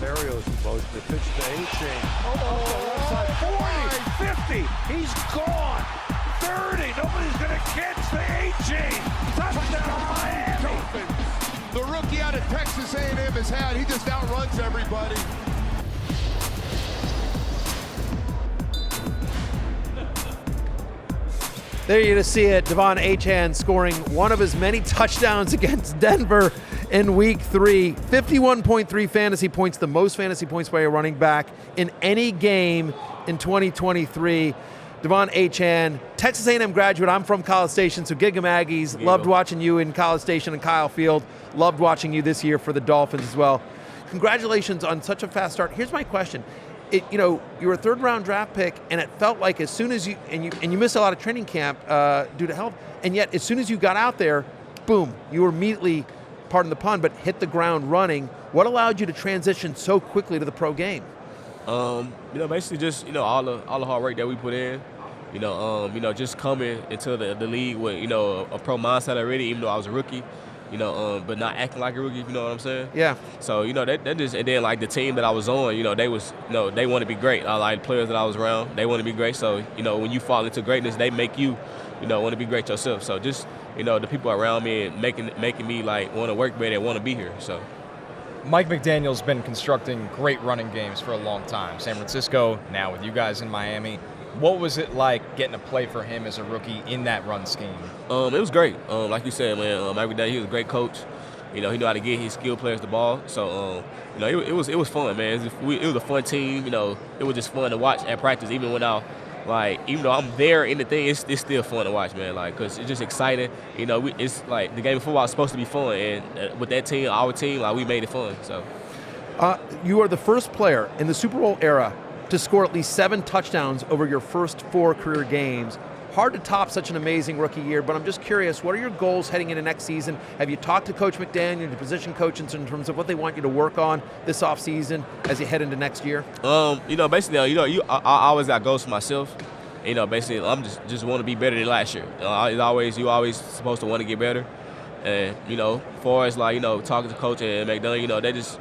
scenarios in motion. The pitch to Achane. Left side, 40, 50. He's gone. 30. Nobody's going to catch the Achane. Touchdown, Miami Dolphins. The rookie out of Texas A&M has had. He just outruns everybody. There you're going to see it. Achane scoring one of his many touchdowns against Denver in Week 3. 51.3 fantasy points, the most fantasy points by a running back in any game in 2023. Achane, Texas A&M graduate. I'm from College Station, so Giga Aggies. Loved watching you in College Station and Kyle Field. Loved watching you this year for the Dolphins as well. Congratulations on such a fast start. Here's my question. You were a third-round draft pick, and it felt like as soon as you missed a lot of training camp due to health, and yet as soon as you got out there, boom, you were immediately, pardon the pun, but hit the ground running. What allowed you to transition so quickly to the pro game? Basically just all the hard work that we put in. Just coming into the league with a pro mindset already, even though I was a rookie. But not acting like a rookie, if you know what I'm saying? Yeah. So, that just, and then like the team that I was on, they want to be great. I like the players that I was around, they want to be great. So, when you fall into greatness, they make you, want to be great yourself. So just, the people around me and making me like want to work better and want to be here. So. Mike McDaniel's been constructing great running games for a long time. San Francisco, now with you guys in Miami. What was it like getting to play for him as a rookie in that run scheme? It was great. Like you said, man, Mike McDaniel, he was a great coach. He knew how to get his skilled players the ball. So, it was fun, man. It was a fun team. It was just fun to watch at practice, even when even though I'm there in the thing, it's still fun to watch, man. Because it's just exciting. It's like the game of football is supposed to be fun, and with that team, our team, we made it fun. So, you are the first player in the Super Bowl era to score at least 7 touchdowns over your first 4 career games. Hard to top such an amazing rookie year, but I'm just curious, what are your goals heading into next season? Have you talked to Coach McDaniel, the position coaches, in terms of what they want you to work on this offseason as you head into next year? Basically, I always got goals for myself. Basically, I'm just want to be better than last year. You always supposed to want to get better. And, as far as talking to Coach and McDaniel, they just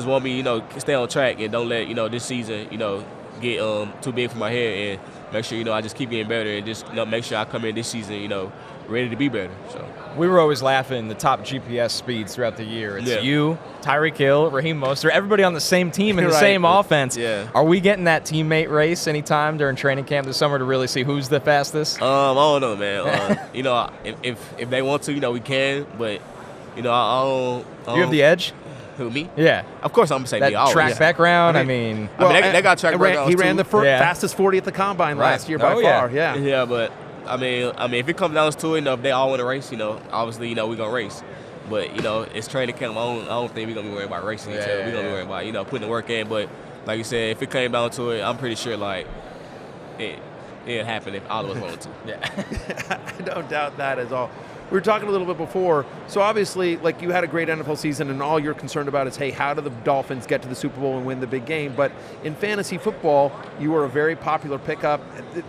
want me, stay on track and don't let, this season, get too big for my head, and make sure, I just keep getting better and just make sure I come in this season, ready to be better. So we were always laughing the top GPS speeds throughout the year. It's you, Tirico, Raheem Mostert, everybody on the same team in the same offense. Yeah. Are we getting that teammate race anytime during training camp this summer to really see who's the fastest? I don't know, man. If they want to, we can, but I don't. You have the edge? Who, me? Yeah. Of course I'm going to say that me. Always. Track background, they got track background. He ran the fastest 40 at the Combine last year by far. Yeah. Yeah, but, if it comes down to it, if they all want to race, obviously, we're going to race. But, it's training camp. I don't think we're going to be worried about racing. We're going to be worried about, putting the work in. But, like you said, if it came down to it, I'm pretty sure, it'd happen if all of us wanted to. Yeah. I don't doubt that at all. We were talking a little bit before, so obviously, you had a great NFL season, and all you're concerned about is, hey, how do the Dolphins get to the Super Bowl and win the big game? But in fantasy football, you were a very popular pickup.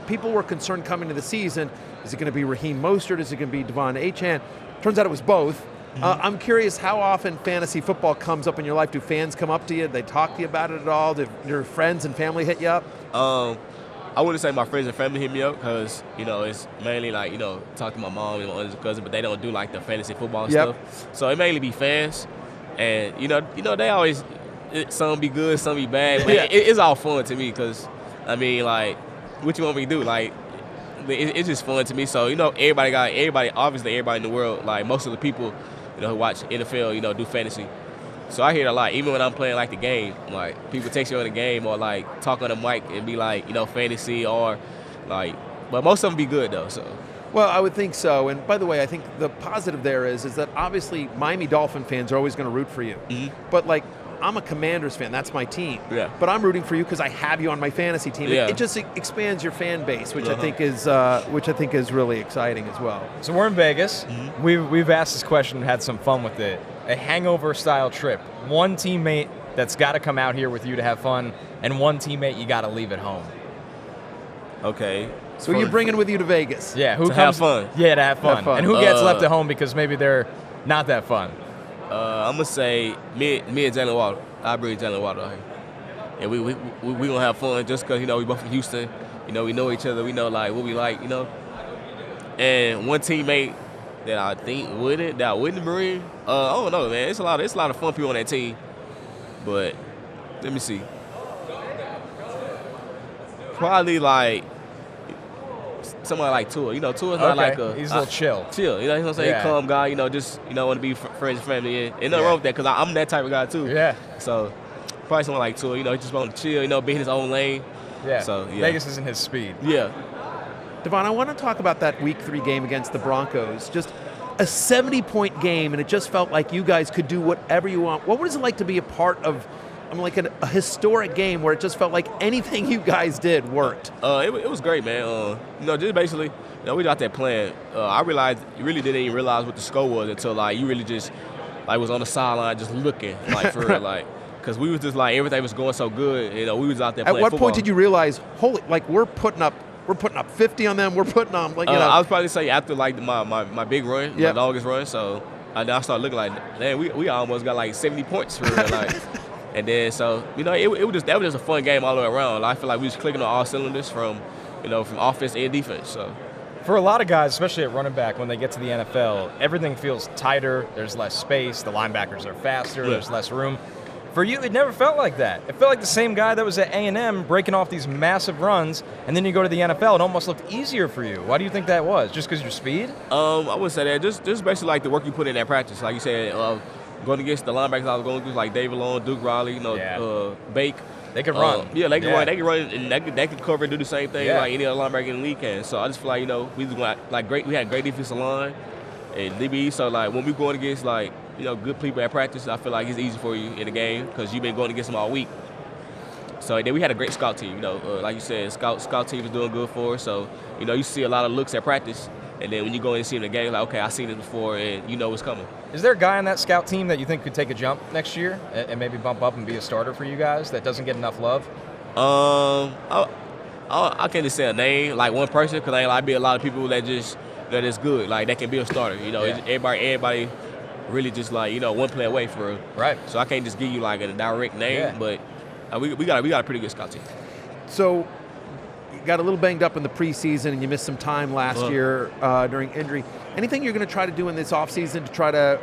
People were concerned coming to the season, is it going to be Raheem Mostert? Is it going to be Achane? Turns out it was both. Mm-hmm. I'm curious how often fantasy football comes up in your life. Do fans come up to you? Do they talk to you about it at all? Do your friends and family hit you up? I wouldn't say my friends and family hit me up because, it's mainly talk to my mom and my other cousin, but they don't do the fantasy football stuff. So it mainly be fans. And, they always, some be good, some be bad. But it's all fun to me because, what you want me to do? It's just fun to me. So, obviously everybody in the world, most of the people, who watch NFL, do fantasy. So I hear it a lot, even when I'm playing the game. People text you on the game or talk on the mic and be fantasy or but most of them be good though. So. Well, I would think so. And by the way, I think the positive there is that obviously Miami Dolphin fans are always going to root for you. Mm-hmm. But I'm a Commanders fan. That's my team. Yeah. But I'm rooting for you because I have you on my fantasy team. Yeah. It just expands your fan base, which I think is really exciting as well. So we're in Vegas. Mm-hmm. We've asked this question, had some fun with it. A hangover-style trip. One teammate that's got to come out here with you to have fun, and one teammate you got to leave at home. Okay. So you're bringing with you to Vegas? Yeah. Have fun. Yeah, to have fun. Have fun. And who gets left at home because maybe they're not that fun? I'm gonna say me and Jalen Water. I bring Jalen Water out here, and we gonna have fun just cause we both from Houston. We know each other. We know like what we like. And one teammate that I think wouldn't bring. I don't know, man. It's a lot of fun people on that team. But let me see. Probably like somebody like Tua. Tua's not like he's a little chill. Chill. You know what I'm saying? Yeah. Calm guy. Just want to be friends and family. And nothing wrong with that because I'm that type of guy too. Yeah. So probably someone like Tua. He just want to chill. Be in his own lane. Yeah. So yeah. Vegas isn't his speed. Yeah. Devon, I want to talk about that Week 3 game against the Broncos. Just a 70-point game, and it just felt like you guys could do whatever you want. What was it like to be a part of a historic game where it just felt like anything you guys did worked? It was great, man. Just basically, we were out there playing. I realized you really didn't even realize what the score was until you really just was on the sideline just looking for real, because we was just everything was going so good. We was out there playing At what football. point did you realize, we're putting up 50 on them. We're putting on I was probably say after my big run, my longest run. So I started looking like, man, we almost got 70 points for real, and then so that was just a fun game all the way around. I feel like we was clicking on all cylinders from offense and defense. So for a lot of guys, especially at running back, when they get to the NFL, everything feels tighter. There's less space. The linebackers are faster. Yeah. There's less room. For you, it never felt like that. It felt like the same guy that was at A&M breaking off these massive runs, and then you go to the NFL, it almost looked easier for you. Why do you think that was? Just because your speed? I would say that just basically the work you put in that practice. Like you said, going against the linebackers I was going against, like David Long, Duke Riley, Bake. They could run. Yeah, they can run. They can run, and they can cover and do the same thing like any other linebacker in the league can. So I just feel like we just great. We had great defensive line and DB. So when we going against good people at practice, I feel like it's easy for you in the game because you've been going against them all week. So then we had a great scout team. Like you said, scout team was doing good for us. So you see a lot of looks at practice, and then when you go in and see them in the game, okay, I've seen it before, and you know what's coming. Is there a guy on that scout team that you think could take a jump next year and maybe bump up and be a starter for you guys that doesn't get enough love? I can't just say a name like one person because I be a lot of people that is good, that can be a starter. Everybody really just one play away for real. Right. So I can't just give you a direct name, but we got a pretty good scout team. So you got a little banged up in the preseason and you missed some time last year during injury. Anything you're going to try to do in this offseason to try to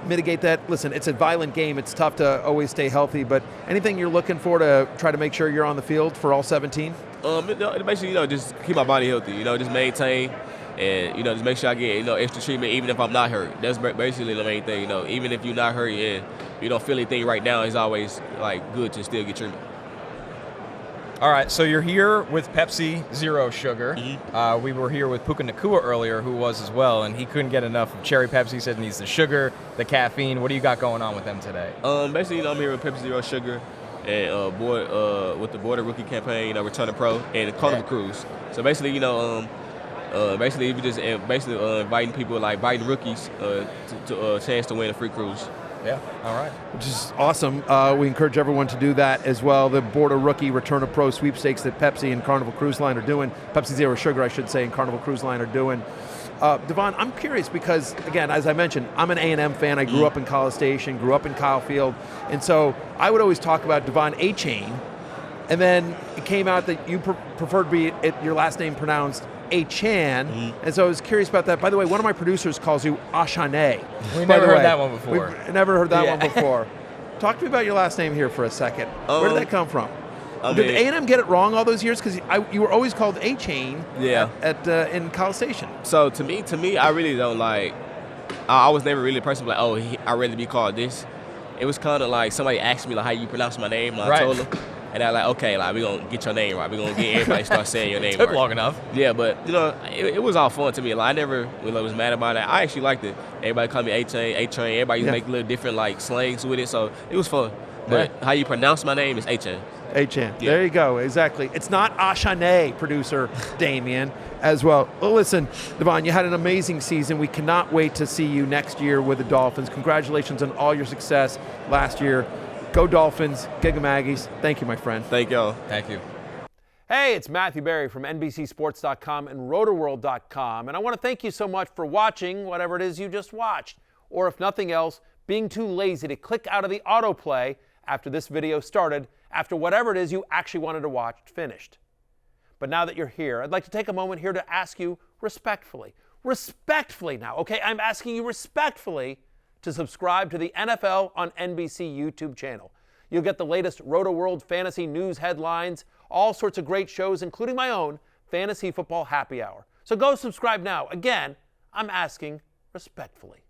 mitigate that? Listen, it's a violent game. It's tough to always stay healthy, but anything you're looking for to try to make sure you're on the field for all 17? Basically, just keep my body healthy. Just maintain. And, just make sure I get, extra treatment even if I'm not hurt. That's basically the main thing, Even if you're not hurt and you don't feel anything right now, it's always, good to still get treatment. All right, so you're here with Pepsi Zero Sugar. Mm-hmm. We were here with Puka Nacua earlier, who was as well, and he couldn't get enough of cherry Pepsi. He said he needs the sugar, the caffeine. What do you got going on with them today? Basically, I'm here with Pepsi Zero Sugar and with the Border Rookie Campaign, Return to Pro, and the Carnival Cruise. So basically, basically, we just inviting people, inviting rookies to a chance to win a free cruise. Yeah, all right. Which is awesome. We encourage everyone to do that as well. The Border Rookie Return of Pro sweepstakes that Pepsi and Carnival Cruise Line are doing, Pepsi Zero Sugar, I should say, and Carnival Cruise Line are doing. Devon, I'm curious because, again, as I mentioned, I'm an A&M fan. I grew up in College Station, grew up in Kyle Field, and so I would always talk about Devon Achane, and then it came out that you preferred to be your last name pronounced Achane, and so I was curious about that. By the way, one of my producers calls you Achane. We never heard that one before. We've never heard that one before. Talk to me about your last name here for a second. Where did that come from? Did A&M get it wrong all those years? Because you were always called Achane in College Station. So to me, I really don't I was never really a person I'd rather be called this. It was kind of like somebody asked me how you pronounce my name, and I told them. And I was okay, we're going to get your name right. We're going to get everybody to start saying your name Took right. long enough. Yeah, but, it was all fun to me. I never was mad about it. I actually liked it. Everybody called me A-Train. Everybody make little different, slangs with it, so it was fun. But how you pronounce my name is Achane. Achane. Yeah. There you go. Exactly. It's not Achane, producer Damien, as well. Well, listen, Devon, you had an amazing season. We cannot wait to see you next year with the Dolphins. Congratulations on all your success last year. Go Dolphins, Giga Maggies. Thank you, my friend. Thank y'all. Thank you. Hey, it's Matthew Berry from NBCSports.com and RotoWorld.com. And I want to thank you so much for watching whatever it is you just watched. Or if nothing else, being too lazy to click out of the autoplay after this video started, after whatever it is you actually wanted to watch finished. But now that you're here, I'd like to take a moment here to ask you respectfully now, okay? I'm asking you respectfully to subscribe to the NFL on NBC YouTube channel. You'll get the latest Roto-World fantasy news headlines, all sorts of great shows, including my own Fantasy Football Happy Hour. So go subscribe now. Again, I'm asking respectfully.